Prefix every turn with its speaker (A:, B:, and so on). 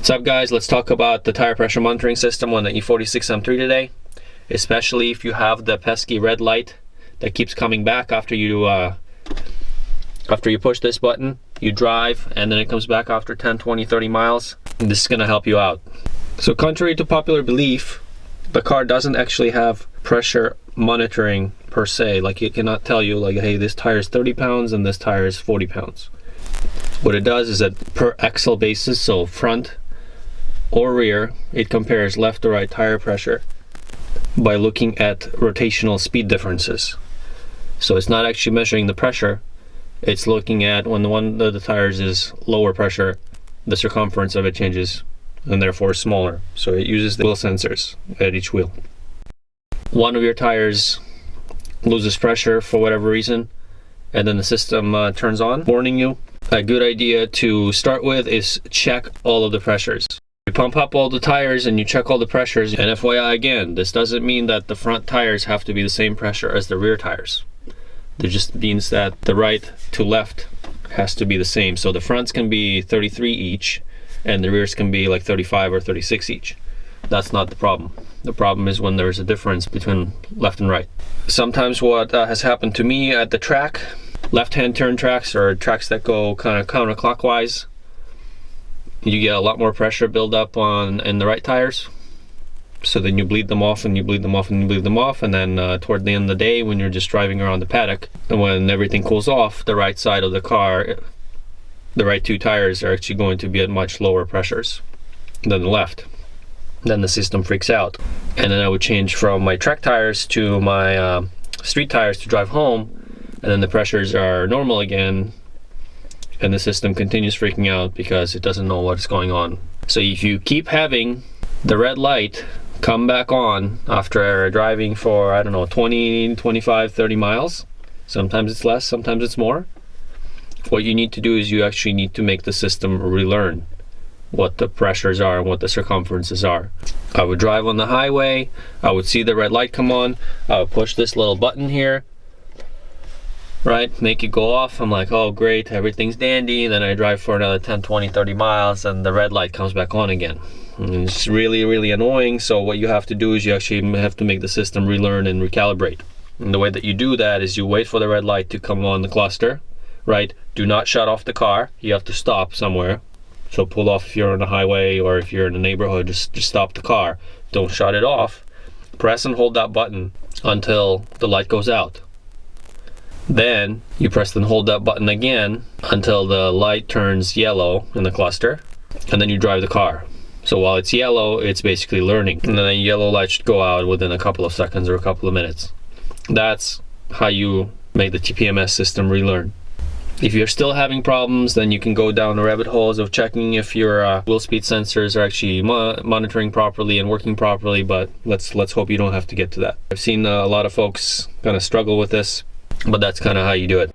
A: What's up guys, let's talk about the tire pressure monitoring system on the E46 M3 today. Especially if you have the pesky red light that keeps coming back after you push this button, you drive, and then it comes back after 10, 20, 30 miles. And this is going to help you out. So contrary to popular belief, the car doesn't actually have pressure monitoring per se. Like it cannot tell you like, hey, this tire is 30 pounds and this tire is 40 pounds. What it does is that per axle basis, so front or rear, it compares left to right tire pressure by looking at rotational speed differences. So it's not actually measuring the pressure, it's looking at when one of the tires is lower pressure, the circumference of it changes and therefore smaller. So it uses the wheel sensors at each wheel. One of your tires loses pressure for whatever reason, and then the system turns on, warning you. A good idea to start with is check all of the pressures. You pump up all the tires and you check all the pressures. And FYI again, this doesn't mean that the front tires have to be the same pressure as the rear tires. It just means that the right to left has to be the same. So the fronts can be 33 each and the rears can be like 35 or 36 each. That's not the problem. The problem is when there's a difference between left and right. Sometimes what has happened to me at the track, left-hand turn tracks or tracks that go kind of counterclockwise, you get a lot more pressure build up in the right tires. So then you bleed them off and you bleed them off and you bleed them off, and then toward the end of the day when you're just driving around the paddock and when everything cools off, the right side of the car, the right two tires are actually going to be at much lower pressures than the left. Then the system freaks out. And then I would change from my track tires to my street tires to drive home, and then the pressures are normal again, and the system continues freaking out because it doesn't know what's going on. So if you keep having the red light come back on after driving for, I don't know, 20, 25, 30 miles, sometimes it's less, sometimes it's more, what you need to do is you actually need to make the system relearn what the pressures are and what the circumferences are. I would drive on the highway, I would see the red light come on, I would push this little button here, right, make it go off. I'm like, oh great, everything's dandy. And then I drive for another 10, 20, 30 miles and the red light comes back on again. And it's really, really annoying. So what you have to do is you actually have to make the system relearn and recalibrate. And the way that you do that is you wait for the red light to come on the cluster, right? Do not shut off the car. You have to stop somewhere. So pull off if you're on the highway or if you're in a neighborhood, just stop the car. Don't shut it off. Press and hold that button until the light goes out. Then you press and hold that button again until the light turns yellow in the cluster, and then you drive the car. So while it's yellow, it's basically learning, and then the yellow light should go out within a couple of seconds or a couple of minutes. That's how you make the TPMS system relearn. If you're still having problems, then you can go down the rabbit holes of checking if your wheel speed sensors are actually monitoring properly and working properly, but let's hope you don't have to get to that. I've seen a lot of folks kind of struggle with this, but that's kind of how you do it.